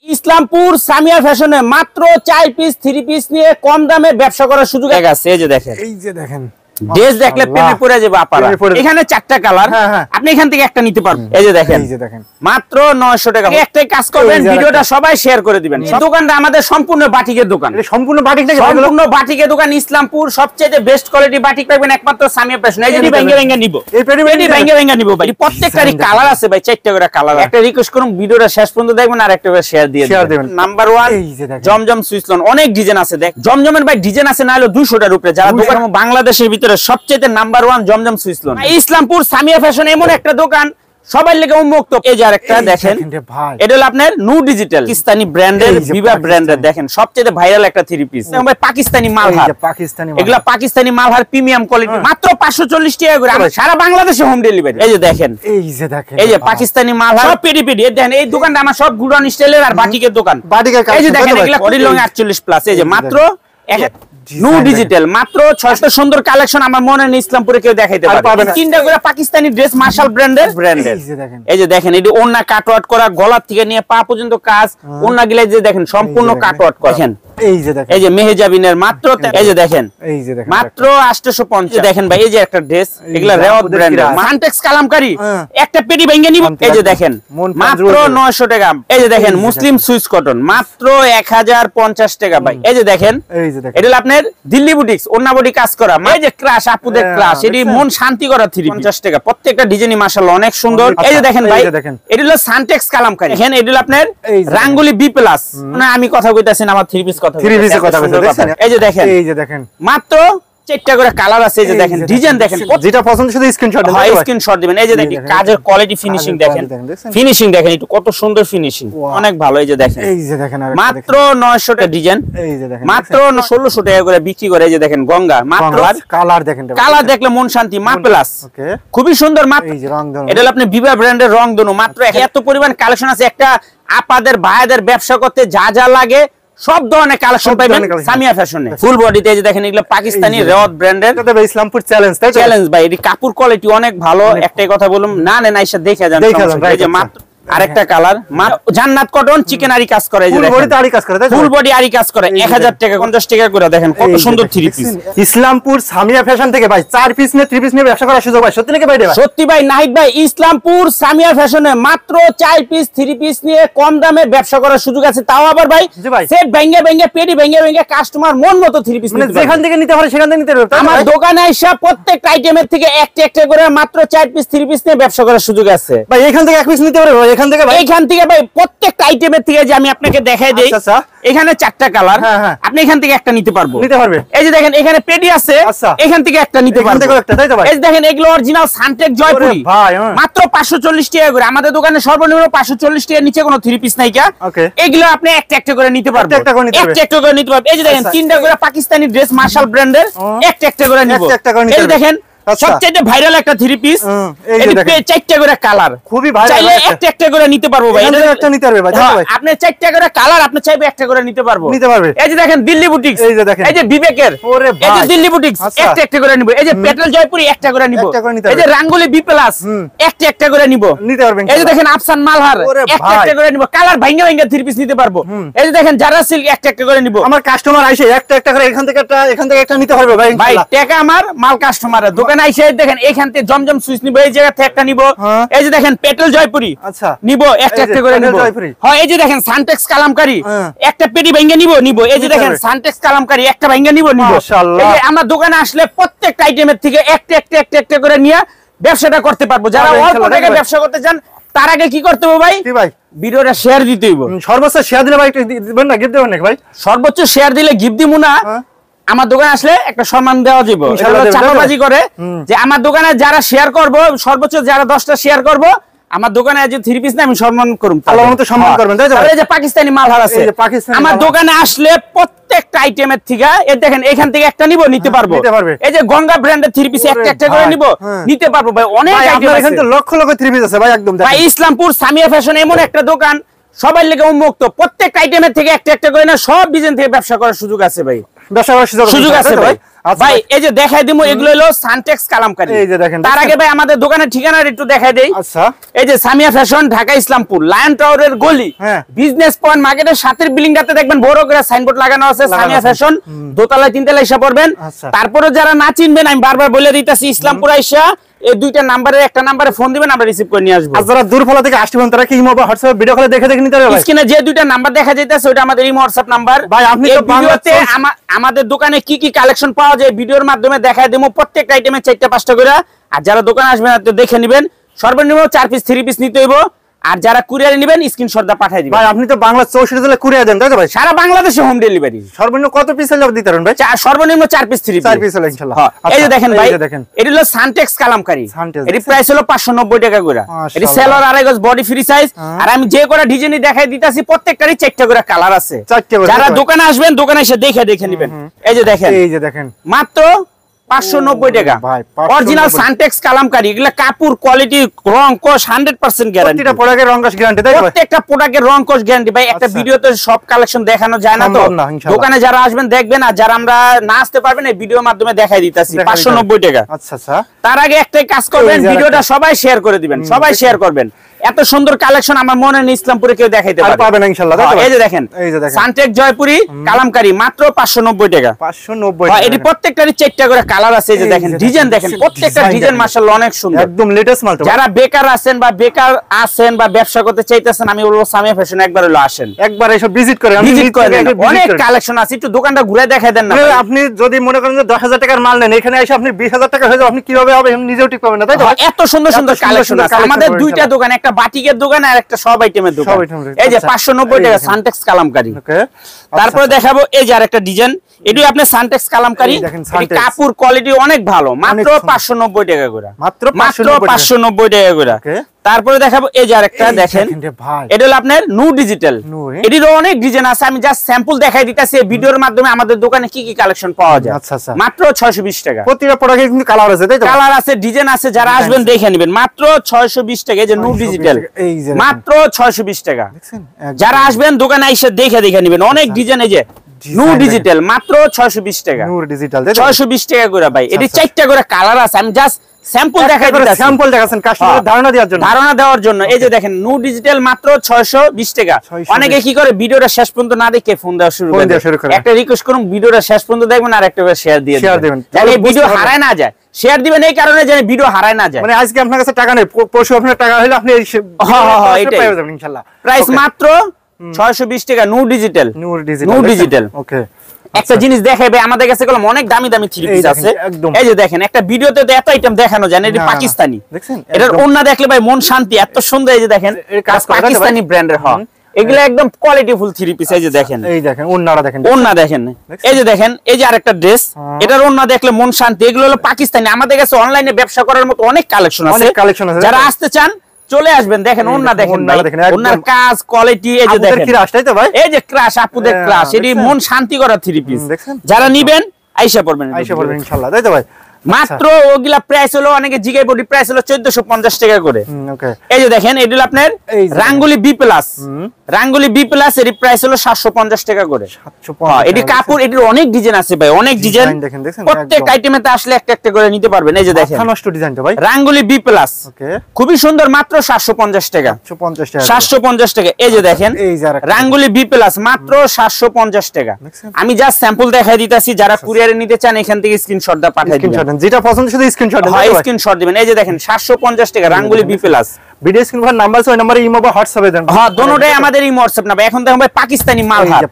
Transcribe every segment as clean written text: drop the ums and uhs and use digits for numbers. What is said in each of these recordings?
ইসলামপুর সামিয়া ফ্যাশনে মাত্র 4 piece 3 piece নিয়ে কম দামে ব্যবসা করার সুযোগ আছে। এই যে দেখেন ড্রেস দেখলে প্রেমে পড়ে যাবে আপনারা। এখানে 4টা কালার, আপনি এখান থেকে একটা নিতে পারবেন। এই যে দেখেন মাত্র 900 টাকা। একটাই কাজ করবেন, ভিডিওটা সবাই শেয়ার করে দিবেন। দোকানটা আমাদের সম্পূর্ণ বাটিকের দোকান, সম্পূর্ণ বাটিকের দোকান। ইসলামপুর সবচেয়ে বেস্ট কোয়ালিটি বাটিক পাবেন একমাত্র সামিয়া ফ্যাশন। এই যে ভেঙ্গে নিব, এই ভেঙ্গে নিব ভাই। প্রত্যেকটারই কালার আছে ভাই, 4টা করে কালার। একটা রিকোয়েস্ট করুন, ভিডিওটা শেষ পর্যন্ত দেখবেন আর একটা করে শেয়ার দিয়ে দিবেন। নাম্বার 1 জমজম সুইসলন, অনেক ডিজাইন আছে। দেখ জমজমের ভাই ডিজাইন আছে না হলো 200টার উপরে। যারা দোকান বাংলাদেশের ভিতরে সবচেয়ে নাম্বার 1 জমজম সুইসলন। ইসলামপুর সামিয়া ফ্যাশন এমন একটা দোকান সবাই লেগে উন্মুক্ত। এই যে আরেকটা দেখেন, এটা হলো আপনার নু ডিজিটাল পাকিস্তানি ব্র্যান্ডের, বিবা ব্র্যান্ডের। দেখেন সবচেয়ে ভাইরাল একটা 3 পিস ভাই, পাকিস্তানি মালহার। এগুলা পাকিস্তানি মালহার প্রিমিয়াম কোয়ালিটি, মাত্র 540 টাকা করে সারা বাংলাদেশে হোম ডেলিভারি। এই যে দেখেন, এই যে পাকিস্তানি মালহার সব পেডি পেডি। দেখেন এই দোকানটা আমার সব গুডাউন স্টাইলের আর বাটিকের দোকান। এই যে দেখেন এগুলা কোডি লং 48 প্লাস। এই যে মাত্র নু ডিজিটাল, মাত্র 600 সুন্দর কালেকশন। আমার মনে নেই ইসলামপুরে কেউ দেখাইতে পারবে না। 3টা করে পাকিস্তানি ড্রেস মার্শাল ব্র্যান্ডের। এই যে দেখেন এটি ওন্না কাটওয়ার্ট করা, গলা থেকে নিয়ে পা পর্যন্ত কাজ। ওন্না গিলা যে দেখেন সম্পূর্ণ কাটওয়ার্ট করা। দেখেন এই যে মেহেজাবিনের মাত্র, এই যে দেখেন মাত্র 850। দেখেন ভাই এই যে একটা ড্রেস, এগুলা রেওয়াত ব্র্যান্ডের সানটেক্স কালামকারী। একটা পেটি ভেঙে নিব। এই যে দেখেন মাত্র 900 টাকা। এই যে দেখেন মুসলিম সুইস কটন, মাত্র 1050 টাকা ভাই। এই যে দেখেন এটা আপনার দিল্লি বুটিক্স, ওন্না বডি কাজ করা। এই যে ক্রাশ, আপুদের ক্রাশ, এটি মন শান্তি করা 350 টাকা। প্রত্যেকটা ডিজাইনই মাশাআল্লাহ অনেক সুন্দর। এই যে দেখেন ভাই এটা হলো সানটেক্স কালামকারী। দেখেন এটা হলো আপনার রাঙ্গুলি বি প্লাস। না আমি কথা কইতাছি না, আমার 3 পিস কথা। এই যে দেখেন মাত্র 4টা করে কালার আছে। এই যে দেখেন ডিজাইন দেখেন, যেটা পছন্দ শুধু স্ক্রিনশট দেন। স্ক্রিনশট দিবেন। এই যে দেখেন কাজের কোয়ালিটি, ফিনিশিং দেখেন, ফিনিশিং দেখেন একটু কত সুন্দর ফিনিশিং, অনেক ভালো। এই যে দেখেন মাত্র 900 টাকা ডিজাইন, মাত্র 1600 টাকা করে বিক্রি করে। এই যে দেখেন গঙ্গা, মাত্র কালার দেখেন, কালার দেখলে মন শান্তি। মা প্লাস খুবই সুন্দর। মাত্র এটা হলো আপনি বিবা ব্র্যান্ডের রংধনু। মাত্র এত পরিমাণ কালেকশন আছে। একটা আপাদের ভাইদের ব্যবসা করতে যা যা লাগে সব ধরনের কালেকশন পাবেন সামিয়া ফ্যাশনে। ফুল বডিতে এই যে দেখেন এগুলো পাকিস্তানি রেওয়াত ব্র্যান্ডের। এটা ভাই ইসলামপুর চ্যালেঞ্জ, তাই চ্যালেঞ্জ ভাই। এটি কাপড় কোয়ালিটি অনেক ভালো। একটাই কথা বলুন, না নেন আইসা দেখে যান। এই যে মাত্র আরেকটা কালার, জান্নাত কটন চিকেন আরি কাজ করে। এই যে ফুল বডি আরি কাজ করে, ফুল বডি আরি কাজ করে। 1000 টাকা 50 টাকা করে। দেখেন কত সুন্দর 3 পিস। ইসলামপুর সামিয়া ফ্যাশন থেকে ভাই 4 পিস নিয়ে 3 পিস নিয়ে ব্যবসা করার সুযোগ ভাই। সত্যি নাকি ভাই? সত্যি ভাই নাহিদ ভাই, ইসলামপুর সামিয়া ফ্যাশনে মাত্র 4 পিস 3 পিস নিয়ে কম দামে ব্যবসা করার সুযোগ আছে। তাও আবার ভাই সেট ভেঙে পেডি ভেঙে কাস্টমার মন মতো 3 পিস মানে যেখান থেকে নিতে পারে সেখান থেকে নিতে পারবে। আমার দোকানে আইসা প্রত্যেকটা আইটেমের থেকে একটা করে মাত্র 4 পিস 3 পিস নিয়ে ব্যবসা করার সুযোগ আছে ভাই। এখান থেকে এক পিস নিতে পারবে ভাই। এখান থেকে ভাই প্রত্যেকটা আইটেমের থেকে যে আমি আপনাকে দেখাই দেই, এখানে 4টা কালার, আপনি এখান থেকে একটা নিতে পারবো। এই যে দেখেন এখানে পেডি আছে, এখান থেকে একটা নিতে পারবো। এই যে দেখেন এগুলো অরিজিনাল সানটেক জয়পুরি, মাত্র 540 টাকা করে। আমাদের দোকানে সর্বনিম্ন 540 টাকার নিচে কোনো 3 পিস নাই। এগুলো আপনি একটা করে নিতে পারবেন, একটা করে নিতে পারবেন। এই যে দেখেন 3টা করে পাকিস্তানি ড্রেস মার্শাল ব্র্যান্ডের, একটা করে নিব। এই যে দেখেন সবচেয়ে ভাইরাল একটা 3 পিস, এটি 4টা করে কালার, খুবই ভাইরাল। চাইলে একটা করে নিতে পারবো ভাই। এটা একটা নিতে পারবে ভাই। আপনি 4টা করে কালার, আপনি চাইবে একটা করে নিতে পারবো। এই যে দেখেন দিল্লি বুটিক্স, এই যে বিবেকের, এই যে দিল্লি বুটিক্স একটা করে নিব। এই যে পেট্রোল জয়পুরি একটা করে নিব। এই যে রাঙ্গুলি বি প্লাস একটা করে নিব, নিতে পারবেন। এই যে দেখেন আফসান মালহার একটা করে নিব। কালার ভাঙা 3 পিস নিতে পারবো। এই যে দেখেন জারা সিল্ক একটা করে নিব। আমার কাস্টমার আইসে একটা করে এখান থেকে একটা নিতে পারবে ভাই। ভাই টাকা আমার, মাল কাস্টমারের। আইসে দেখেন এখান থেকে জমজম সুইচ নিব, এই জায়গা থেকে একটা নিব। এই যে দেখেন পেট্রোল জয়পুরি, আচ্ছা নিব একটা করে নিব। হ্যাঁ এই যে দেখেন সানটেক্স কালামকারী একটা পেটি ভেঙে নিব। এই যে দেখেন সানটেক্স কালামকারী একটা ভেঙে নিব। মাশাআল্লাহ। এই যে আমার দোকানে আসলে প্রত্যেকটা আইটেমের থেকে একটা করে নিয়ে ব্যবসাটা করতে পারবো। যারা অল্প টাকা ব্যবসা করতে চান তার আগে কি করতে হবে ভাই? ভিডিওটা শেয়ার দিতে হইব। সর্বোচ্চ শেয়ার দিলে ভাই দিবেন না, গিফট দিবেন নাকি ভাই? সর্বোচ্চ শেয়ার দিলে গিফট দিব না, আমার দোকানে আসলে একটা সম্মান দেওয়া যাবে। চাপাবাজি করে যে আমার দোকানে যারা শেয়ার করব, সর্বোচ্চ যারা 10টা শেয়ার করব, আমার দোকানে যে 3 পিস না আমি সম্মান করব। আল্লাহর মতো সম্মান করবেন, তাই তো? এই যে পাকিস্তানি মালহার আছে, আমার দোকানে আসলে প্রত্যেকটা আইটেমের থেকে এই দেখেন এখান থেকে একটা নিতে পারবো। এই যে গঙ্গা ব্র্যান্ডের 3 পিস একটা করে নিতে পারবো ভাই। অনেক আইটেম আছে, এখানে তো লক্ষ 3 পিস আছে ভাই। একদম ভাই ইসলামপুর সামিয়া ফ্যাশন এমন একটা দোকান সবাই লেগে উন্মুক্ত। প্রত্যেক আইটেমের থেকে একটা করে না সব ডিজাইন থেকে ব্যবসা করার সুযোগ আছে ভাই। ব্যবসা করার সুযোগ আছে ভাই। ভাই এই যে দেখাই দিমু এগুলো হলো সানটেক্স কালামকারী। এই যে দেখেন, তার আগে ভাই আমাদের দোকানের ঠিকানাটা একটু দেখাই দেই। আচ্ছা, এই যে সামিয়া ফ্যাশন, ঢাকা ইসলামপুর লায়ন টাওয়ারের গলি, বিজনেস পয়েন্ট মার্কেটের সাথের বিল্ডিংটাতে দেখবেন বড় করে সাইনবোর্ড লাগানো আছে সামিয়া ফ্যাশন, দোতলায় তিনতলায় এসে পড়বেন। তারপরে যারা না চিনবেন আমি বারবার বলে দিতেছি, ইসলামপুর আইসা এই দুইটা নাম্বারের একটা নাম্বারে ফোন দিবেন, আমরা রিসিভ করে নিয়ে আসবো। আর যারা দূরফলা থেকে আসবেন তারা কি ইমো বা হোয়াটসঅ্যাপ ভিডিও কলে দেখে নিতে পারবে। স্ক্রিনে যে দুইটা নাম্বার দেখা যাইতেছে ওটা আমাদের ইমো হোয়াটসঅ্যাপ নাম্বার। ভাই আপনি তো ভিডিওতে আমাদের দোকানে কি কি কালেকশন পাওয়া যায় ভিডিওর মাধ্যমে দেখায় দেবো, প্রত্যেকটা আইটেমে 4টা 5টা করে। আর যারা দোকানে আসবেন দেখে নেবেন, সর্বনিম্ন 4 পিস 3 পিস নিতে হইব। আর যারা কুরিয়ারে নেবেন স্ক্রিনশট দা পাঠিয়ে দিবেন। ভাই আপনি তো বাংলা 64 জেলা কুরিয়ার দেন তাই তো ভাই? সারা বাংলাদেশে হোম ডেলিভারি। সর্বনিম্ন কত পিস হলে দিতে পারেন ভাই? সর্বনিম্ন 4 পিস 3 পিস। 4 পিস হলে ইনশাআল্লাহ। এই যে দেখেন ভাই, এটা হলো সানটেক্স কালামকারী, এর প্রাইস হলো 590 টাকা করে। এটি সেলর আড়াই গজ বডি ফ্রি সাইজ। আর আমি যে কোটা ডিজাইনই দেখাই দিতাছি প্রত্যেকটারই 4টা করে কালার আছে। যারা দোকানে আসবেন দোকানে এসে দেখে নেবেন। এই যে দেখেন মাত্র 590 টাকা অরিজিনাল সানটেক্স কালামকারী। এগুলা কাপড় কোয়ালিটি রং কোশ 100% গ্যারান্টি। প্রত্যেকটা প্রোডাক্টের রং কোশ গ্যারান্টি তাই তো? প্রত্যেকটা প্রোডাক্টের রং কোশ গ্যারান্টি ভাই। একটা ভিডিওতে সব কালেকশন দেখানো যায় না, তো দোকানে যারা আসবেন দেখবেন। আর যারা আমরা না আসতে পারবেন এই ভিডিওর মাধ্যমে দেখাই দিতাছি 590 টাকা। আচ্ছা আচ্ছা, তার আগে একটাই কাজ করবেন, ভিডিওটা সবাই শেয়ার করে দিবেন, সবাই শেয়ার করবেন। এত সুন্দর কালেকশন আমার মনে নেই ইসলামপুরে কেউ দেখাইতে পারবে না ইনশাআল্লাহ। এই যে দেখেন সানটেক্স জয়পুরি কালামকারী মাত্র 590 টাকা। 590 টাকা। এটি প্রত্যেকটারই 4টা করে কালার আছে। এই যে দেখেন ডিজাইন দেখেন, প্রত্যেকটা ডিজাইন মাশাআল্লাহ অনেক সুন্দর, একদম লেটেস্ট মাল। যারা বেকার আছেন বা ব্যবসা করতে চাইতেছেন আমি বলবো সামিয়া ফ্যাশন একবার হলো আসেন, একবার এসে ভিজিট করেন। অনেক কালেকশন আছে, একটু দোকানটা ঘুরে দেখাই দেন না। আপনি যদি মনে করেন যে 10,000 টাকার মাল নেন, এখানে এসে আপনি 20,000 টাকা হয়ে যাবে, আপনি কিভাবে হবে নিজেও ঠিক পাবেন না তাই তো? এত সুন্দর সুন্দর কালেকশন আছে আমাদের। দুইটা দোকান, একটা বাটিকের দোকান আর একটা সব আইটেমের দোকান। এই যে 590 টাকা সানটেক্স কালামকারী। তারপরে দেখাবো এই যে আরেকটা ডিজাইন, এটি আপনি সানটেক্স কালামকারী, কাপড় কোয়ালিটি অনেক ভালো, মাত্র 590 টাকা করে। মাত্র 590 টাকা করে। তারপরে দেখাবো এই যে আরেকটা দেখেন, এটা হলো আপনার নু ডিজিটাল। এটিরও অনেক ডিজাইন আছে, আমি জাস্ট স্যাম্পল দেখাই দিতেছি ভিডিওর মাধ্যমে আমাদের দোকানে কি কি কালেকশন পাওয়া যায়। মাত্র 620 টাকা। প্রতিটা প্রোডাক্টে কিন্তু কালার আছে তাই তো? কালার আছে, ডিজাইন আছে, যারা আসবেন দেখে নেবেন। মাত্র 620 টাকা। এই যে নু ডিজিটাল মাত্র 620 টাকা। যারা আসবেন দোকানে এসে দেখে নেবেন, অনেক ডিজাইন। এই যে নু ডিজিটাল মাত্র 620 টাকা। নু ডিজিটাল 620 টাকা করে ভাই। এটি 4টা করে কালার আছে, আমি জাস্ট স্যাম্পল দেখাই দিতেছি, স্যাম্পল দেখাচ্ছেন কাস্টমারদের ধারণা দেওয়ার জন্য। এই যে দেখেন নু ডিজিটাল মাত্র 620 টাকা। অনেকে কি করে ভিডিওটা শেষ পর্যন্ত না দেখে ফোন দেওয়া শুরু করে। একটা রিকোয়েস্ট করুন, ভিডিওটা শেষ পর্যন্ত দেখবেন আর একটা শেয়ার দিয়ে দিবেন, যাতে ভিডিও হারায় না যায়। শেয়ার দিবেন এই কারণে যেন ভিডিও হারায় না যায়। মানে আজকে আপনার কাছে টাকা নেই, পরশু আপনার টাকা হলে আপনি এটাই ইনশাআল্লাহ। প্রাইস মাত্র 620 টাকা নু ডিজিটাল। ওকে, একটা জিনিস দেখাবে আমাদের কাছে গুলো অনেক দামি দামি থ্রি পিস আছে। এই যে দেখেন একটা ভিডিওতে তো এত আইটেম দেখানো যায় না, এটা পাকিস্তানি। এটার ওন্না দেখলে ভাই মন শান্তি, এত সুন্দর। এই যে দেখেন পাকিস্তানি ব্র্যান্ডের, এগুলা একদম কোয়ালিটিফুল থ্রি পিস। এই যে দেখেন, এই দেখেন ওন্নাটা দেখেন, ওন্না দেখেন। এই যে দেখেন এই যে আরেকটা ড্রেস, এটার ওন্না দেখলে মন শান্তি। এগুলো হলো পাকিস্তানি। আমাদের কাছে অনলাইনে ব্যবসা করার মতো অনেক কালেকশন আছে। যারা আসতে চান চলে আসবেন। দেখেন ওন্না দেখেন, ওন্নার কাজ কোয়ালিটি। এই যে দেখেন ক্রাশ, তাই তো ভাই? এই যে ক্রাশ, আপুদের ক্রাশ। এটি মন শান্তি করা থ্রি পিস। যারা নিবেন আইসা পড়বেন ইনশাআল্লাহ, তাই তো ভাই? মাত্র ওগুলা প্রাইস হলো, অনেকে জিগাই বডি প্রাইস হলো 1450 টাকা করে। এই যে দেখেন এটা হলো আপনার রাঙ্গুলি বি প্লাস। রাঙ্গুলি বি প্লাস এর প্রাইস হলো 750 টাকা করে। এটি কাপড়, এটির অনেক ডিজাইন আছে ভাই, অনেক ডিজাইন। প্রত্যেক আইটেমেতে আসলে একটা একটা করে নিতে পারবেন। এই যে দেখেন নষ্ট ডিজাইনটা ভাই, রাঙ্গুলি বি প্লাস, খুবই সুন্দর, মাত্র 750 টাকা। 750 টাকা। এই যে দেখেন রাঙ্গুলি বি প্লাস মাত্র 750 টাকা। আমি জাস্ট স্যাম্পল দেখাই দিতেছি, যারা কুরিয়ারে নিতে চান এখান থেকে স্ক্রিনশট দা পাঠিয়ে দিবেন, যেটা পছন্দ শুধু স্ক্রিনশট দেন। স্ক্রিনশট দিবেন। এই যে দেখেন 750 টাকা রাঙ্গুলি বি প্লাস। ভিডিও স্ক্রিন पर নাম্বার আছে, ওই নম্বরে ইমো বা হোয়াটসঅ্যাপে দেন। হ্যাঁ, দুটোটাই আমাদের ইমো হোয়াটসঅ্যাপ না ভাই। এখন দেখেন ভাই পাকিস্তানি মালহার,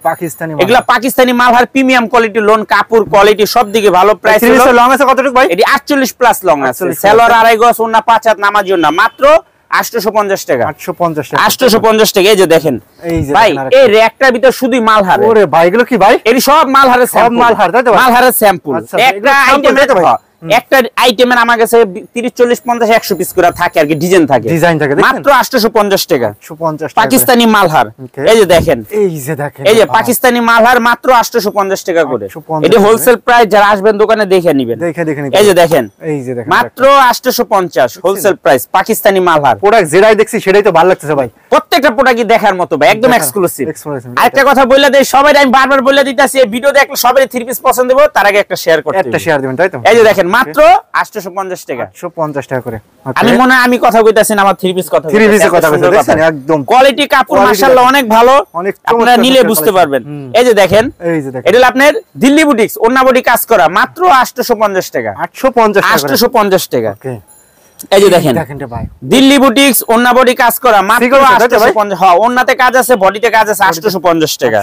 এগুলা Pakistani Malhar, premium quality, loan কাপড় কোয়ালিটি সব দিকে ভালো। প্রাইস হলো লং আছে কতটুকু ভাই? এটি 48 প্লাস লং আছে, সেলর আড়াই গজ, ওন্না 5 হাত নামার জন্য মাত্র 850 টাকা। 850 টাকা। এই যে দেখেন ভাই, এই র‍্যাকটার ভিতর শুধুই মালহার। ওরে ভাই এগুলো কি ভাই? এটি সব মালহারের, সব মালহার, তাই তো? মালহারের স্যাম্পল। একটা আইটেম একটা আইটেমের আমার কাছে 30 40 50 100 পিস করে থাকে আর কি, ডিজাইন থাকে মাত্র 850 টাকা। পাকিস্তানি মালহার, এই যে দেখেন, এই যে পাকিস্তানি মালহার মাত্র 850 টাকা করে। এটা হোলসেল প্রাইস, যারা আসবেন দোকানে দেখে নেবেন। এই যে দেখেন মাত্র 850 wholesale price Pakistani Malhar. Product যেটাই দেখছি সেটাই তো ভালো লাগতেছে ভাই, প্রত্যেকটা প্রোডাক্টই দেখার মতো ভাই, একদম এক্সক্লুসিভ। আরেকটা কথা বলে দেই, সবাই আমি বারবার বলে দিতেছি, এই ভিডিও দেখলে সবাই থ্রি পিস পছন্দ হবে, তার আগে একটা শেয়ার করতে, একটা শেয়ার দিবেন, তাই তো? এই যে দেখেন মাত্র 850 টাকা, 850 টাকা করে। আমি মনে হয় আমি কথা কইতাছি না, আমার থ্রি পিস কথা, থ্রি পিসের কথা বলছেন, একদম কোয়ালিটি কাপড় মাশাআল্লাহ অনেক ভালো, আপনারা নিলে বুঝতে পারবেন। এই যে দেখেন, এটা হলো আপনার দিল্লি বুটিক্স, ওন্না বডি কাজ করা, মাত্র 850 টাকা, 850 টাকা। এই যে দেখেন দিল্লি বুটিক্স, ওন্না বডি কাজ করা, মাত্র 850। হ্যাঁ, ওন্নাতে কাজ আছে, বডিতে কাজ আছে, 850 টাকা।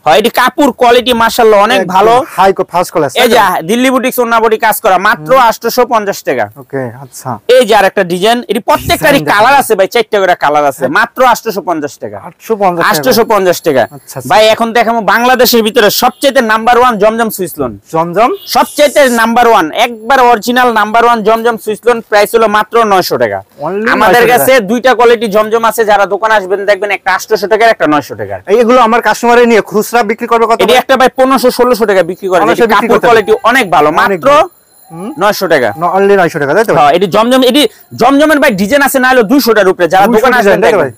হ্যাঁ, এটি কাপড় কোয়ালিটি মাশাআল্লাহ অনেক ভালো, হাই ফার্স্ট ক্লাস। এই যে দিল্লি বুটিক্স, ওন্না বডি কাজ করা, মাত্র 850 টাকা। ওকে, আচ্ছা। এই যে আরেকটা ডিজাইন, এটি প্রত্যেকটারই কালার আছে ভাই, 4টা করে কালার আছে, মাত্র 850 টাকা, 850 টাকা। ভাই এখন দেখাবো বাংলাদেশের ভিতরে সবচেয়ে নাম্বার 1 জমজম সুইসলন। জমজম সবচেয়ে নাম্বার 1, একবার অরিজিনাল নাম্বার 1 জমজম সুইসলন, প্রাইস মাত্র 900 টাকা। আমাদের কাছে দুইটা কোয়ালিটি জমজম আছে, যারা দোকানে আসবেন দেখবেন, একটা 800 টাকা, একটা 900 টাকা। এইগুলো আমার কাস্টমারে নিয়ে খুচরা বিক্রি করবে কত? এটা একটা ভাই 1500-1600 টাকা বিক্রি করে, কাপড় কোয়ালিটি অনেক ভালো, মাত্র 900 টাকা, অনলি 900 টাকা, তাই তো? হ্যাঁ, এটি জমজম, এটি জমজমের ভাই ডিজাইন আছে না হলো 200 টাকার উপরে, যারা দোকানে আসবেন দেখবেন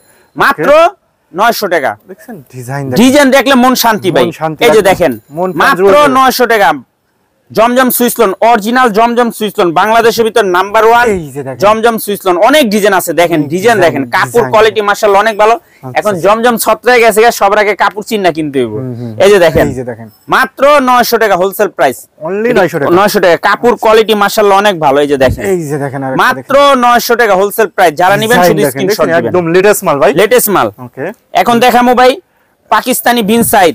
মাত্র 900 টাকা। দেখছেন ডিজাইন দেখলে মন শান্তি ভাই। এই যে দেখেন মাত্র 900 টাকা জমজম সুইসলন, অরিজিনাল জমজম সুইসলন, বাংলাদেশের ভিতর নাম্বার 1 জমজম সুইসলন। অনেক ডিজাইন আছে, দেখেন ডিজাইন দেখেন, কাপড় কোয়ালিটি মাশাআল্লাহ অনেক ভালো। এখন জমজম ছত্রায় গেছে, সবার আগে কাপড় চিন্না কিনতে হইব। এই যে দেখেন মাত্র 900 টাকা হোলসেল প্রাইস, অনলি 900 টাকা, 900 টাকা। কাপড় কোয়ালিটি মাশাআল্লাহ অনেক ভালো। এই যে দেখেন, মাত্র 900 টাকা হোলসেল প্রাইস। যারা নেবেন শুধু স্ক্রিনশট দিবেন, একদম লেটেস্ট মাল ভাই, লেটেস্ট মাল। ওকে, এখন দেখামু ভাই পাকিস্তানি বিন সাইড,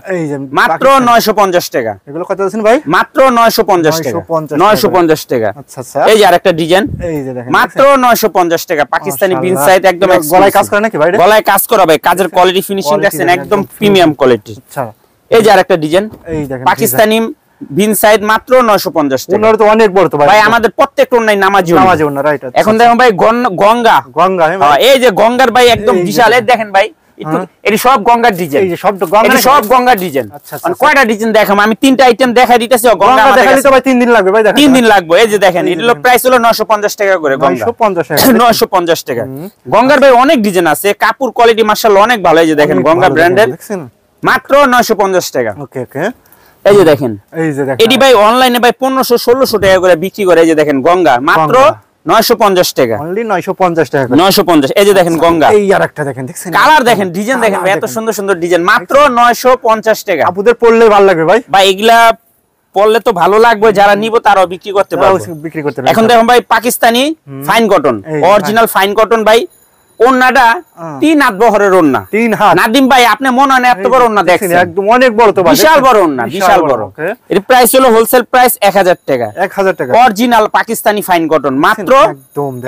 মাত্র 950 টাকা। এগুলো কত আছেন ভাই? মাত্র 950 টাকা, 950 টাকা। আচ্ছা আচ্ছা, এই যে আরেকটা ডিজাইন, এই যে দেখেন মাত্র 950 টাকা পাকিস্তানি বিন সাইড, একদম গলায় কাজ করে নাকি ভাই? গলায় কাজ করা ভাই, কাজের কোয়ালিটি ফিনিশিং দেখছেন, একদম প্রিমিয়াম কোয়ালিটি। আচ্ছা, এই যে আরেকটা ডিজাইন, এই দেখেন পাকিস্তানি বিন সাইড, মাত্র 950 টাকা। ওনার তো অনেক বড় তো ভাই, ভাই আমাদের প্রত্যেকটা ওন্নাই নামাজি ওন্না, রাইট। এখন দেখুন ভাই গঙ্গা, হ্যাঁ এই যে গঙ্গার ভাই একদম বিশাল, এই দেখেন ভাই এটি সব গঙ্গার ডিজাইন, এই যে সব গঙ্গার ডিজাইন। কয়টা ডিজাইন দেখাম আমি? 3টা আইটেম দেখাই দিতেছি। গঙ্গা দেখাইলে তো ভাই 3 দিন লাগবে ভাই, দেখেন 3 দিন লাগবে। এই যে দেখেন, এর প্রাইস হলো 950 টাকা করে, গঙ্গা 950 টাকা। গঙ্গার ভাই অনেক ডিজাইন আছে, কাপড় কোয়ালিটি মাশাআল্লাহ অনেক ভালো। এই যে দেখেন গঙ্গা ব্র্যান্ডের, মাত্র 950 টাকা। ওকে ওকে, এই যে দেখেন, এটি ভাই অনলাইনে ভাই 1500-1600 টাকা করে বিক্রি করে। এই যে দেখেন গঙ্গা, মাত্র 950 টাকা, অনলি 950 টাকা, 950। এই যে দেখেন গঙ্গা, এই আরেকটা দেখেন, দেখছেন কালার দেখেন, ডিজাইন দেখেন ভাই, এত সুন্দর সুন্দর ডিজাইন, মাত্র 950 টাকা। আপুদের পরলে ভালো লাগবে ভাই, ভাই এগুলা পরলে তো ভালো লাগবে, যারা নিব তারাও বিক্রি করতে পারবে, বিক্রি করতে পারবে। এখন দেখুন ভাই Pakistani fine cotton, original fine cotton ভাই, ওন্নাটা 3 হাত বহরের ওন্না, 3 হাত। নাদিম ভাই আপনি মনে হয় এত বড় ওন্না দেখছেন, একদম অনেক বড় তো ভাই, বিশাল বড় ওন্না, বিশাল বড়। এর প্রাইস হলো হোলসেল প্রাইস 1000 টাকা, 1000 টাকা। অরিজিনাল পাকিস্তানি ফাইন কটন, মাত্র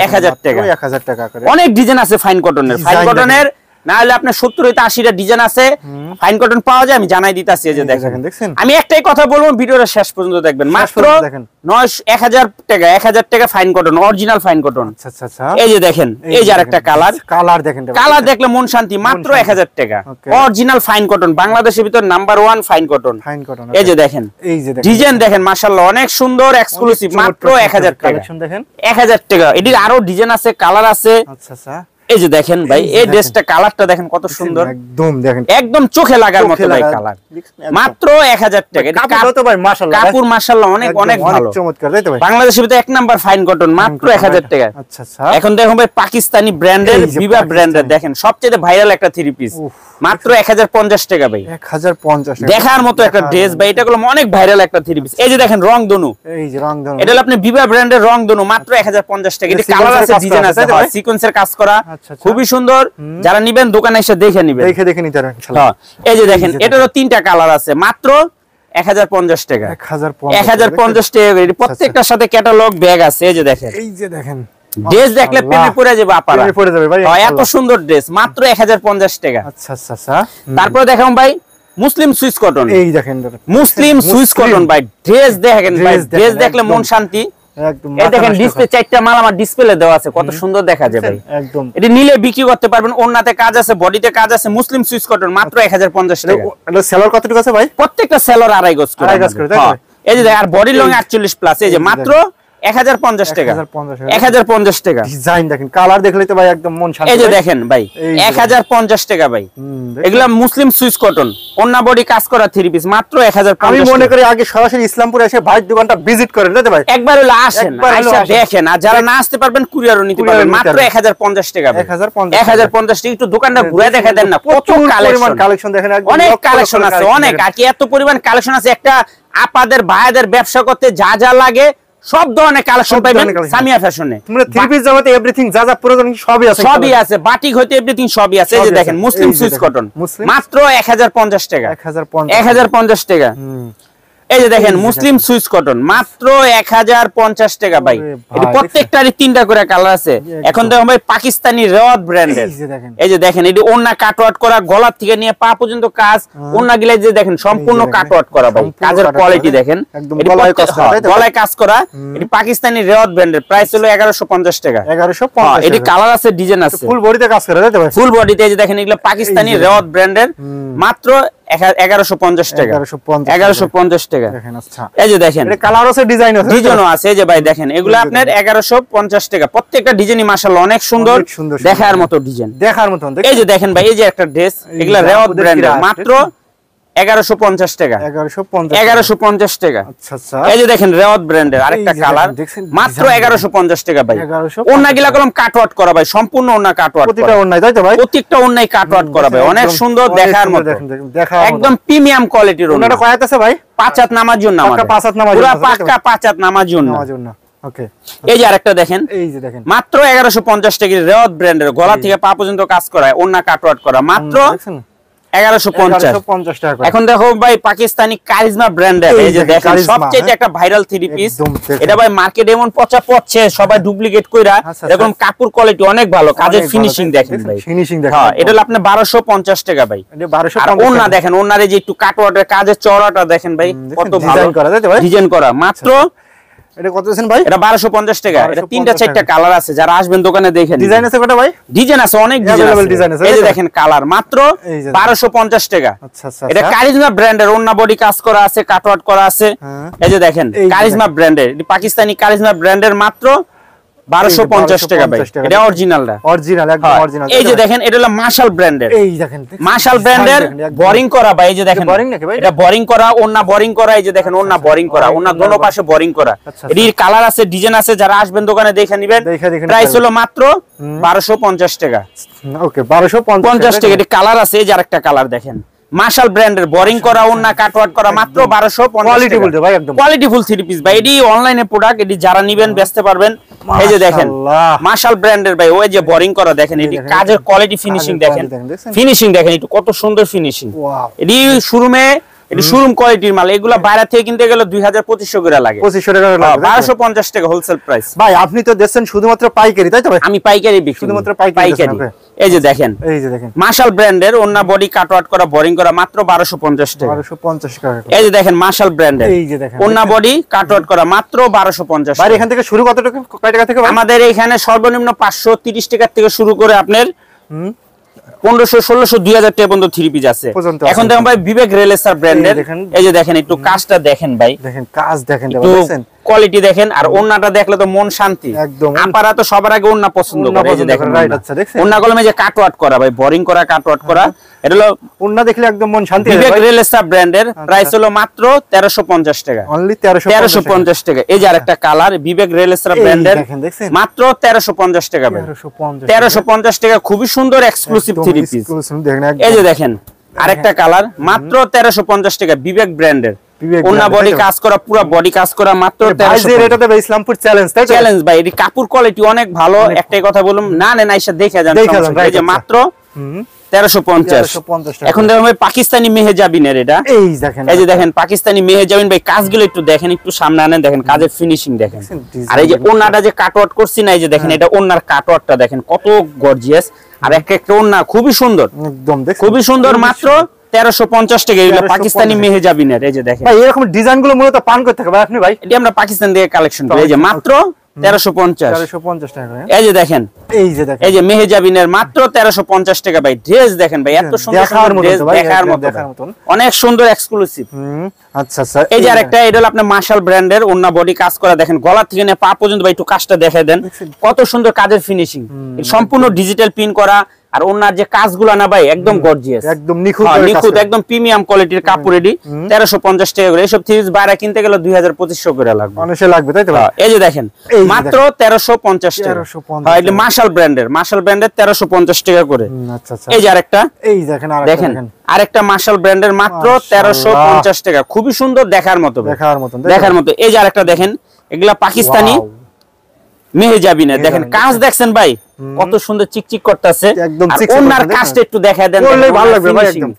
1000 টাকা, 1000 টাকা করে। অনেক ডিজাইন আছে ফাইন কটনের, ফাইন কটনের না হলে আপনার 70-80টা ডিজাইন আছে, ফাইন কটন পাওয়া যায়, আমি জানাই দিতাছি। এই যে দেখেন, আমি একটাই কথা বলবো, ভিডিওটা শেষ পর্যন্ত দেখবেন, মাত্র 1000 টাকা, 1000 টাকা fine cotton, original fine cotton. আচ্ছা আচ্ছা, এই যে দেখেন, এই যে আরেকটা কালার, কালার দেখেন, কালার দেখলে মন শান্তি, মাত্র 1000 টাকা, অরিজিনাল ফাইন কটন, বাংলাদেশের ভিতর number 1 fine cotton, fine cotton. এই যে দেখেন, এই যে ডিজাইন দেখেন মাশাআল্লাহ অনেক সুন্দর, এক্সক্লুসিভ, মাত্র 1000 টাকা, কালেকশন দেখেন 1000 টাকা। এটির আরো ডিজাইন আছে, কালার আছে। আচ্ছা আচ্ছা, এই যে দেখেন ভাই, এই ড্রেসটা কালারটা দেখেন কত সুন্দর, একদম দেখেন, একদম চোখে লাগার মতো ভাই কালার, মাত্র 1000 টাকা। কাপড় তো ভাই মাশাআল্লাহ, কাপড় মাশাআল্লাহ অনেক অনেক ভালো, চমৎকার, তাই তো ভাই, বাংলাদেশের ভিতরে 1 নাম্বার ফাইন কটন, মাত্র 1000 টাকা। আচ্ছা আচ্ছা, এখন দেখুন ভাই পাকিস্তানি ব্র্যান্ডের বিবা ব্র্যান্ডের, দেখেন সবচেয়ে ভাইরাল একটা থ্রি পিস, মাত্র 1050 টাকা ভাই, 1050 টাকা, দেখার মতো একটা ড্রেস ভাই, এটা গুলো অনেক ভাইরাল একটা থ্রি পিস। এই যে দেখেন রংধনু, এই যে রংধনু, এটা হলো আপনি বিবা ব্র্যান্ডের রংধনু, মাত্র 1050 টাকা। এটা কালার আছে, ডিজাইন আছে, সিকোয়েন্সের কাজ করা, খুবই সুন্দর। যারা নিবেন দোকানে এসে দেখে নিবেন, দেখে দেখে নিতে পারবেন ইনশাআল্লাহ। এই যে দেখেন, এটারও 3টা কালার আছে, মাত্র 1050 টাকা, 1050 টাকা। এর প্রত্যেকটার সাথে ক্যাটালগ ব্যাগ আছে। এই যে দেখেন, এই যে দেখেন, ড্রেস দেখলে প্রেমে পড়ে যাবে আপারা, প্রেমে পড়ে যাবে ভাই, এত সুন্দর ড্রেস, মাত্র 1050 টাকা। আচ্ছা আচ্ছা আচ্ছা, তারপরে দেখাম ভাই মুসলিম সুইস কটন, এই দেখেন মুসলিম সুইস কটন ভাই, ড্রেস দেখেন ভাই, ড্রেস দেখলে মন শান্তি, এই দেখেন ডিসপ্লে চারটা মাল আমার ডিসপ্লে দেওয়া আছে, কত সুন্দর দেখা যায় ভাই। একদম এটা নিলে বিক্রি করতে পারবেন। ওন্নাতে কাজ আছে, বডিতে কাজ আছে, মুসলিম সুইস কটন মাত্র 1050 টাকা। এটা সেলর কতটুকু আছে ভাই? প্রত্যেকটা সেলর আড়াই গজ করে। এই যে আর বডি লং 48 প্লাস, এই যে মাত্র 1050 টাকা। 1050 টাকা। ডিজাইন দেখেন, কালার দেখলেই তো ভাই একদম মন শান্তি। এই যে দেখেন ভাই 1050 টাকা ভাই। এগুলা মুসলিম সুইস কটন, ওন্না বডি কাজ করা থ্রি পিস মাত্র 1050। আমি মনে করি আগে সরাসরি ইসলামপুরে এসে ভাই দোকানটা ভিজিট করেন না ভাই, একবার হলো আসেন, আইসা দেখেন, আর যারা না আসতে পারবেন কুরিয়ারও নিতে পারবেন মাত্র 1050 টাকা। 1050 টাকা। একটু দোকানটা ঘুরে দেখা দেন না, প্রচুর কালেকশন দেখেন, অনেক কালেকশন আছে, অনেক। আর কি এত পরিমাণ কালেকশন আছে, একটা আপাদের ভাইদের ব্যবসা করতে যা যা লাগে সব ধরনের কালেকশন পাবেন সামিয়া ফ্যাশনে। মানে থ্রি পিস জগতে এভরিথিং যা যা প্রয়োজন সবই আছে, সবই আছে, বাটিক হইতে এভরিথিং সবই আছে। এই যে দেখেন মুসলিম সুইস কটন মাত্র 1050 টাকা। 1050 টাকা। এই যে দেখেন মুসলিম সুইস কটন মাত্র 1050 টাকা ভাই। এটা প্রত্যেকটারই তিনটা করে কালার আছে। এখন দেখুন ভাই পাকিস্তানি রেওয়াত ব্র্যান্ডের। এই যে দেখেন এটি ওন্না কাটওয়ার্ক করা, গলা থেকে নিয়ে পা পর্যন্ত কাজ। ওন্না গিলা যে দেখেন সম্পূর্ণ কাটওয়ার্ক করা ভাই, কাজের কোয়ালিটি দেখেন, গলায় কাজ করা। এটি পাকিস্তানি রেওয়াত ব্র্যান্ডের, প্রাইস হলো 1150 টাকা। 1150। এটি কালার আছে, ডিজাইন আছে, ফুল বডিতে কাজ করে তাই তো ভাই? ফুল বডিতে। এই যে দেখেন এগুলো পাকিস্তানি রেওয়াত ব্র্যান্ডের, মাত্র 1150 টাকা। 1150 টাকা। এই যে দেখেন কালার আছে, ডিজাইন আছে, ডিজাইনও আছে। এই যে ভাই দেখেন এগুলো আপনার 1150 টাকা। প্রত্যেকটা ডিজাইনই মাশাআল্লাহ অনেক সুন্দর, দেখার মতো ডিজাইন, দেখার মতো। এই যে দেখেন ভাই এই যে একটা ড্রেস, এগুলো রেওয়াত ব্র্যান্ডের, মাত্র 1150 টাকা। 1150 টাকা। আচ্ছা আচ্ছা। এই যে দেখেন রেওয়াত ব্র্যান্ডের আরেকটা কালার, মাত্র 1150 টাকা ভাই। ওন্না গিলা কলম কাটওয়ার্ক করা ভাই, সম্পূর্ণ ওন্না কাটওয়ার্ক করা, প্রতিটা ওন্নায় তাই তো ভাই? প্রত্যেকটা ওন্নায় কাটওয়ার্ক করা ভাই, অনেক সুন্দর, দেখার মতো, একদম প্রিমিয়াম কোয়ালিটির ওন্না। ওন্নাটা কয়হাত আছে ভাই? 5 হাত নামার জন্য, আমাদের পাঁচ হাত নামার জন্য, পুরো পাক্কা 5 হাত নামার জন্য। ওকে। এই যে আরেকটা দেখেন, এই যে দেখেন মাত্র 1150 টাকা, রেওয়াত ব্র্যান্ডের, গলা থেকে পা পর্যন্ত কাজ করা, ওন্না কাটওয়ার্ক করা, মাত্র 1150 টাকা। এখন দেখো ভাই পাকিস্তানি কারিজমা ব্র্যান্ডের, এই যে দেখেন সবচেয়ে একটা ভাইরাল থ্রি পিস। এটা ভাই মার্কেটে এমন পচা পড়ছে, সবাই ডুপ্লিকেট কইরা। এরকম কাপড় কোয়ালিটি অনেক ভালো, কাজের ফিনিশিং দেখেন ভাই, ফিনিশিং দেখেন। হ্যাঁ এটা হলো আপনার 1250 টাকা ভাই। আর ওন্না দেখেন, ওন্নারে যে একটু কাটওয়ার্কের কাজের চওড়াটা দেখেন ভাই, কত ভালো ডিজাইন করা। মাত্র এটা কত দিবেন ভাই? এটা 1250 টাকা। এটা তিনটা চারটা কালার আছে, যারা আসবেন দোকানে দেখেন। ডিজাইন আছে কত ভাই? ডিজাইন আছে, অনেক ডিজাইন আছে। এই যে দেখেন কালার, মাত্র 1250 টাকা। আচ্ছা আচ্ছা। এটা কারিজমা ব্র্যান্ডের, ওন্না বডি কাজ করা আছে, কাটওয়ার্ক করা আছে। এই যে দেখেন কারিজমা ব্র্যান্ডের, এটা পাকিস্তানি কারিজমা ব্র্যান্ডের, মাত্র 1250 টাকা ভাই। এটা অরিজিনালটা, অরিজিনাল একদম অরিজিনাল। এই যে দেখেন এটা হলো মার্শাল ব্র্যান্ডের। এই দেখেন মার্শাল ব্র্যান্ডের, বোরিং করা ভাই। এই যে দেখেন এটা বোরিং করা, ওন্না বোরিং করা। এই যে দেখেন ওন্না বোরিং করা, ওন্না দোনো পাশে বোরিং করা। এর কালার আছে, ডিজাইন আছে, যারা আসবেন দোকানে দেখে নেবেন। প্রাইস হলো মাত্র 1250 টাকা। ওকে 1250 টাকা। এটা কালার আছে, এই যে আরেকটা কালার দেখেন, মার্শাল ব্র্যান্ডের, বোরিং করা, ওন্না কাটওয়ার্ক করা, মাত্র 1250 কোয়ালিটি বলতে ভাই, একদম কোয়ালিটিফুল থ্রি পিস ভাই। এটি অনলাইনে প্রোডাক্ট, এটি যারা নেবেন বেচতে পারবেন। এই যে দেখেন মার্শাল ব্র্যান্ডের ভাই, ওই যে বোরিং করা দেখেন, এটি কাজের কোয়ালিটি, ফিনিশিং দেখেন, ফিনিশিং দেখেন একটু কত সুন্দর ফিনিশিং। এটি শোরুমে, এটি শোরুম কোয়ালিটির মাল। এগুলা বাইরে থেকে কিনতে গেলে 2000-2500 করে লাগে। 2500 টাকা লাগে, 1250 টাকা হোলসেল প্রাইস ভাই। আপনি তো দেখছেন শুধুমাত্র পাইকারি তাই তো ভাই? আমি পাইকারি বিক্রি, শুধুমাত্র পাইকারি। এই যে দেখেন, এই যে দেখেন মার্শাল ব্র্যান্ডের, ওন্না বডি কাটওয়ার্ক করা, বোরিং করা, মাত্র 1250 টাকা। 1250 টাকা। এই যে দেখেন মার্শাল ব্র্যান্ডের, এই যে দেখেন ওন্না বডি কাটওয়ার্ক করা, মাত্র 1250 ভাই। এখান থেকে শুরু কত টাকা, কয় টাকা থেকে? আমাদের এখানে সর্বনিম্ন 530 টাকা থেকে শুরু করে আপনার 1500, 1600, 2000 টাকা পর্যন্ত থ্রি পিস আছে। এখন দেখেন ভাই বিবেক রেলেসার ব্র্যান্ডের, এই যে দেখেন একটু কাজটা দেখেন ভাই, দেখেন কাজ দেখেন, কোয়ালিটি দেখেন। আর ওন্নাটা দেখলে তো মন শান্তি, একদম। আপনারা তো সবার আগে ওন্না পছন্দ করে। এই যে দেখেন ওন্না কলমে যে কাটওয়ার্ক করা ভাই, বোরিং করা, কাটওয়ার্ক করা, এটা হলো ওন্না দেখলে একদম মন শান্তি। বিবেক রেলেসার ব্র্যান্ডের, প্রাইস হলো মাত্র 1350 টাকা, অনলি 1350 টাকা। এই যে আরেকটা কালার বিবেক রেলেসার ব্র্যান্ডের, মাত্র 1350 টাকা ভাই। 1350 টাকা, খুবই সুন্দর এক্সক্লুসিভ থ্রি পিস। এই যে দেখেন আরেকটা কালার, মাত্র 1350 টাকা, বিবেক ব্র্যান্ডের, ওন্না বডি কাজ করা, পুরো বডি কাজ করা, মাত্র 1350। এটাতে ভাই ইসলামপুর চ্যালেঞ্জ, তাই তো? চ্যালেঞ্জ ভাই। এটি কাপড় কোয়ালিটি অনেক ভালো। একটাই কথা বলুন, না নেন আইসা দেখে যান। এই যে মাত্র 1350। এখন দেখেন ভাই পাকিস্তানি মেহেজাবিনের, এটা এই যে দেখেন পাকিস্তানি মেহেজাবিন ভাই, কাজগুলো একটু দেখেন, একটু সামনে আনেন, দেখেন কাজের ফিনিশিং দেখেন। আর এই যে ওন্নাটা যে কাটওয়ার্ক করছি না, এই যে দেখেন এটা ওন্নার কাটওয়ার্কটা দেখেন কত গর্জিয়াস। আর একটা ওন্না খুবই সুন্দর, একদম খুবই সুন্দর, মাত্র 1350 টাকা। এগুলো পাকিস্তানি মেহজাবিনের। এই যে দেখেন ভাই এরকম ডিজাইনগুলো মূলত পান করতে থাকে ভাই আপনি ভাই? এটা আমরা পাকিস্তান থেকে কালেকশন করি। এই যে মাত্র 1350 টাকা। এই যে দেখেন, এই যে মেহজাবিনের মাত্র 1350 টাকা ভাই। ড্রেস দেখেন ভাই, এত সুন্দর ড্রেস, দেখার মতো, অনেক সুন্দর এক্সক্লুসিভ। আচ্ছা আচ্ছা। এই যে আরেকটা, এটা হলো আপনার মার্শাল ব্র্যান্ডের, ওন্না বডি কাজ করা, দেখেন গলা থেকে নিয়ে পা পর্যন্ত ভাই একটু কাজটা দেখায় দেন, কত সুন্দর কাজের ফিনিশিং, সম্পূর্ণ ডিজিটাল প্রিন্ট করা। আর ওনার যে কাজগুলো না ভাই একদম গর্জিয়াস, একদম নিখুঁত, একদম প্রিমিয়াম কোয়ালিটির কাপড়। রেডি 1350 টাকা করে। এইসব থ্রিজ বাইরে কিনতে গেলে 2500 করে লাগবে, অনেক লাগবে তাই তো? এই যে দেখেন মাত্র 1350 টাকা। হ্যাঁ, এটা মার্শাল ব্র্যান্ডের 1350 টাকা করে। আচ্ছা আচ্ছা। এই যে আরেকটা, এই দেখেন আরেকটা মার্শাল ব্র্যান্ডের মাত্র 1350 টাকা, খুবই সুন্দর, দেখার মতো। এই যে আরেকটা দেখেন, এগুলা পাকিস্তানি মেহজাবিনের, দেখেন কাজ দেখছেন ভাই কত সুন্দর চিকচিক করতেছে। ওনার কাজটা একটু দেখায় দেন, ভালো লাগবে ভাই। একদম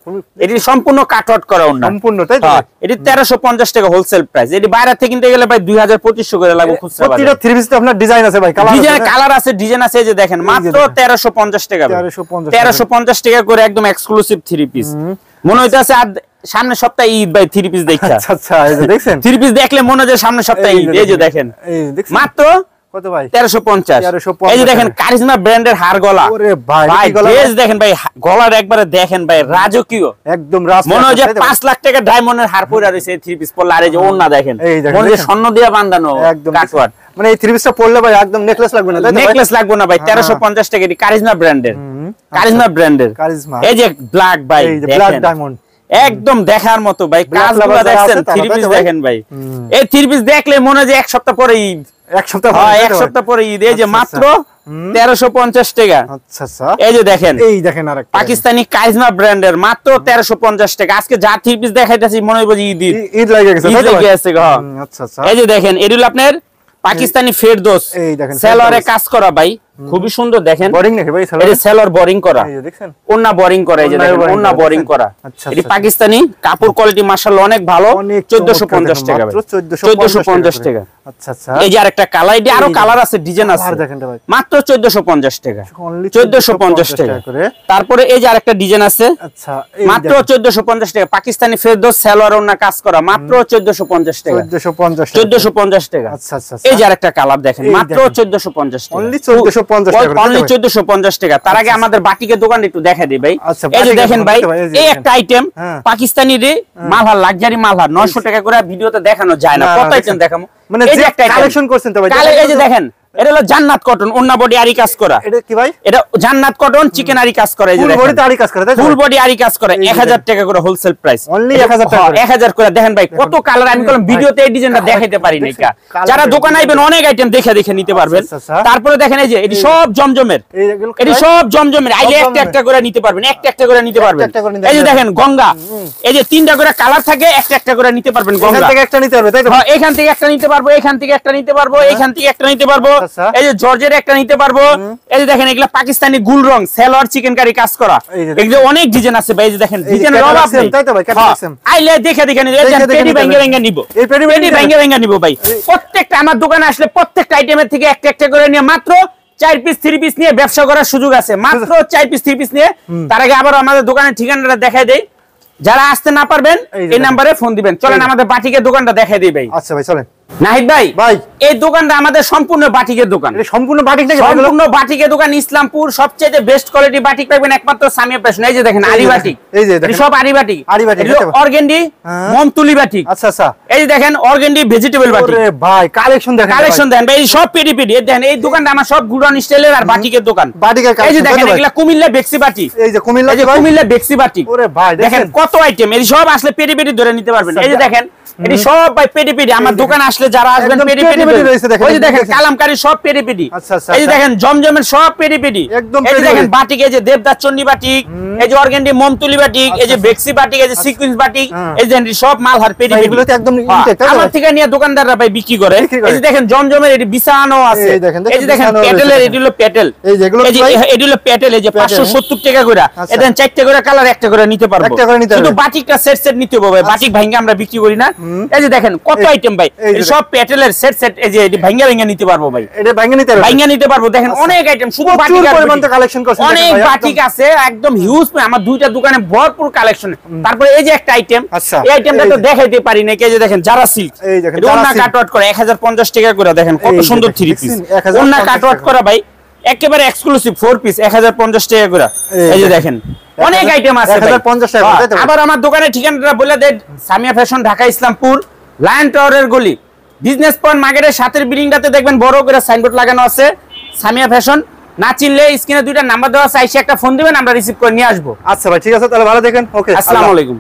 এটি সম্পূর্ণ কাট আউট করা ওনা, সম্পূর্ণ তাই তো? এটি 1350 টাকা হোলসেল প্রাইস। এটি বাইরে থেকে কিনতে গেলে ভাই 2500 করে লাগবে খুচরা। প্রতিটা থ্রি পিসে আপনার ডিজাইন আছে ভাই, কালার আছে, ডিজাইন আছে। এই যে দেখেন মাত্র 1350 টাকা, 1350 টাকা করে একদম এক্সক্লুসিভ থ্রি পিস। মনে হইতাছে আর সামনে সপ্তাহে ঈদ ভাই, থ্রি পিস দেখছেন? আচ্ছা আচ্ছা, এই যে দেখছেন থ্রি পিস দেখলে মনে হয় সামনে সপ্তাহে ঈদ। এই যে দেখেন মাত্র কত ভাই? 1350। এই যে দেখেন কারিজমা ব্র্যান্ডের হার গলা। ওরে ভাই ড্রেস দেখেন ভাই, গলার একবারে দেখেন ভাই রাজকীয়, একদম মনে হয় যে 5 লাখ টাকা ডায়মন্ডের হার পরে রয়েছে এই থ্রি পিস পরলে। আর এই যে ওন্না দেখেন, মনে হয় স্বর্ণ দিয়ে বাঁধানো কাটওয়ার্ক। মানে এই থ্রি পিসটা পরলে ভাই একদম নেকলেস লাগবে না, নেকলেস লাগবে না ভাই। 1350 টাকা। এটি কারিজমা ব্র্যান্ডের, কারিজমা ব্র্যান্ডের। এই যে ব্ল্যাক ভাই, ব্ল্যাক ডায়মন্ড, একদম দেখার মতো ভাই। কাজগুলো দেখছেন, থ্রি পিস দেখেন ভাই, এই থ্রি পিস দেখলে মনে হয় যে এক সপ্তাহ পরে ঈদ, এক সপ্তাহ পরে ঈদ। এই যে মাত্র 1350 টাকা। আচ্ছা আচ্ছা। এই যে দেখেন, এই দেখেন আরেকটা পাকিস্তানি কারিজমা ব্র্যান্ডের মাত্র 1350 টাকা। আজকে যা থ্রি পিস দেখাইতাছি মনে হইব যে ঈদ লাগে গেছে, ঈদ লাগে গেছে। আচ্ছা আচ্ছা। এই যে দেখেন, এগুলো আপনার পাকিস্তানি ফেরদৌস, এই দেখেন সেলরে কাজ করা ভাই, খুবই সুন্দর। দেখেন বোরিং নাকি ভাই? এই সেলর বোরিং করা, এই দেখেন ওন্না বোরিং করা। এই যে দেখেন ওন্না বোরিং করা। এটি পাকিস্তানি কাপড় কোয়ালিটি মাশাআল্লাহ অনেক ভালো। 1450 টাকা, 1450 টাকা। আচ্ছা আচ্ছা। এই যে আরেকটা কালার, এটি আরো কালার আছে, ডিজাইন আছে, মাত্র 1450 টাকা, 1450 টাকা করে। তারপরে এই যে আরেকটা ডিজাইন আছে, আচ্ছা, মাত্র 1450 টাকা। পাকিস্তানি ফেরদৌস সেলর ওন্না কাজ করা, মাত্র 1450 টাকা, 1450 টাকা। আচ্ছা আচ্ছা। এই যে আরেকটা কালার দেখেন, মাত্র 1450 টাকা, অনলি 1450 টাকা। তার আগে আমাদের বাটিকের দোকান একটু দেখা দিই ভাই। এই যে দেখেন ভাই, এই একটা আইটেম পাকিস্তানি রে মালহার, লাক্সারি মালহার 900 টাকা করে ভিডিওতে দেখানো যায় না। কত আইটেম দেখামু, মানে এই যে একটা কালেকশন করছেন তো ভাই। এই যে দেখেন, এটা হলো জান্নাত কটন, ওন্না বডি আরি কাজ করা। এটা কি ভাই? এটা জান্নাত কটন চিকেন আরি কাজ করা। এই যে ফুল বডি আরি কাজ করা, ফুল বডি আরি কাজ করা। 1000 টাকা করে হোলসেল প্রাইস, অনলি 1000 টাকা, 1000 করে। দেখেন ভাই কত কালার, আমি কোন ভিডিওতে এই ডিজাইনটা দেখাইতে পারি না। যারা দোকানে আইবেন অনেক আইটেম দেখে দেখে নিতে পারবেন। তারপরে দেখেন এই যে এটি সব জমজমের, এটি সব জমজমের। আইলে একটা একটা করে নিতে পারবেন, একটা একটা করে নিতে পারবেন। এই যে দেখেন গঙ্গা, এই যে 3টা করে কালার থাকে, একটা একটা করে নিতে পারবেন। গঙ্গা এখান থেকে একটা নিতে পারবে তাই তো? হ্যাঁ, এখান থেকে একটা নিতে পারবো, এখান থেকে একটা নিতে পারবো, এখান থেকে একটা নিতে পারবো। এই যে জর্জের একটা নিতে পারবো। এই যে দেখেন এগুলা পাকিস্তানি গুল রং সেলর চিকেন কারি কাজ করা। এগুলো অনেক ডিজাইন আছে ভাই। এই যে দেখেন ডিজাইনের অভাব নেই তাই তো ভাই? আইলে দেখে দেখে নিবে, পেডি ভাঙ্গে ভাঙ্গে নিব, এই পেডি ভাঙ্গে ভাঙ্গে নিব ভাই। প্রত্যেকটা আমার দোকানে আসলে প্রত্যেকটা আইটেমের থেকে একটা একটা করে নিয়ে মাত্র 4 পিস 3 পিস নিয়ে ব্যবসা করার সুযোগ আছে, মাত্র 4 পিস 3 পিস নিয়ে। তার আগে আবার আমাদের দোকানের ঠিকানাটা দেখাই দেই, যারা আসতে না পারবেন এই নাম্বারে ফোন দিবেন। চলেন আমাদের বাটিকের দোকানটা দেখাই দিই ভাই। আচ্ছা ভাই চলেন। নাহিদ ভাই, এই দোকানটা আমাদের সম্পূর্ণ বাটিকের দোকান। সম্পূর্ণ বাটিক নাকি? সম্পূর্ণ বাটিকের দোকান, ইসলামপুর। সবচেয়ে বেস্ট কোয়ালিটি বাটিক পাবেন একমাত্র সামিয়া ফ্যাশন। এই যে দেখেন আরি বাটিক, এই যে দেখেন সব আরি বাটিক, অর্গেন্ডি মমতুলি বাটিক। আচ্ছা আচ্ছা। এই যে দেখেন অর্গেন্ডি ভেজিটেবল বাটিক। আরে ভাই কালেকশন দেখেন, কালেকশন দেখেন ভাই, সব পেডি পেডি। এই দেখেন এই দোকানটা আমার সব গুডন স্টাইলের আর বাটিকের দোকান। বাটিকের কালেকশন এই যে দেখেন, এগুলা কুমিল্লা বেক্সি বাটিক। এই যে কুমিল্লা, এই যে কুমিল্লা বেক্সি বাটিক। ওরে ভাই দেখেন কত আইটেম, এই সব আসলে পেডি পেডি ধরে নিতে পারবেন। এই যে দেখেন এটি সব ভাই পেডি পেডি। আমার দোকানে আসলে যারা আসবেন পেডি পেডি রয়েছে। দেখেন ওই যে দেখেন কালামকারী সব পেডি পেডি। এই যে দেখেন জমজমের সব পেডি পেডি। এই যে দেখেন বাটিক, এই যে দেবদাস চন্ডী বাটিক, এই যে অর্গেন্ডি মমতুলি বাটিক, এই যে বেক্সি বাটিক, এই যে সিকোয়েন্স বাটিক। এই যে সব মালহার পেডি পেডি, এগুলো তো একদম আমার থেকে নিয়ে দোকানদাররা ভাই বিক্রি করে। এই যে দেখেন জমজমের এটি বিছানো আছে। এই যে দেখেন পেটেলের, এটি হলো পেটেল। এই যে এটি হলো পেটেল, এই যে 570 টাকা করে। এই দেখেন 4টা করে কালার, একটা করে নিতে পারবো। শুধু বাটিকটা সেট সেট নিতে হবে ভাই, বাটিক ভাঙে আমরা বিক্রি করি না। এই যে দেখেন কত আইটেম ভাই, সব পেটেলের সেট সেট। এই যে এটি ভাঙা ভাঙা নিতে পারবো ভাই, এটা ভাঙা নিতে পারবো দেখেন অনেক আইটেম, শুধু প্রচুর পরিমাণ তো কালেকশন করছেন, অনেক বাটিক আছে একদম হিউজ, আমার দুইটা দোকানে ভরপুর কালেকশন। তারপরে এই যে একটা আইটেম, এই আইটেমটা তো দেখাইতে পারি না, এই যে দেখেন জারা সিল্ক, ওন্না কাটওয়ার্ক করা 1050 টাকা করে, দেখেন কত সুন্দর থ্রি পিস, ওন্না কাটওয়ার্ক করা ভাই একেবারে এক্সক্লুসিভ 4 পিস 1050 টাকা করে। এই যে দেখেন অনেক আইটেম আছে 1050 টাকা। আবার আমার দোকানের ঠিকানাটা বলে দেন, সামিয়া ফ্যাশন, ঢাকা ইসলামপুর, লায়ন টাওয়ারের গলি, বিজনেস পয়েন্ট মার্কেটের সাথের বিল্ডিংটাতে দেখবেন বড় করে সাইনবোর্ড লাগানো আছে সামিয়া ফ্যাশন। না চিনলে স্ক্রিনে দুইটা নাম্বার দেওয়া আছে, আইসা একটা ফোন দিবেন, আমরা রিসিভ করে নিয়ে আসবো। আচ্ছা ভাই ঠিক আছে, তাহলে ভালো দেখেন। ওকে, আসসালামু আলাইকুম।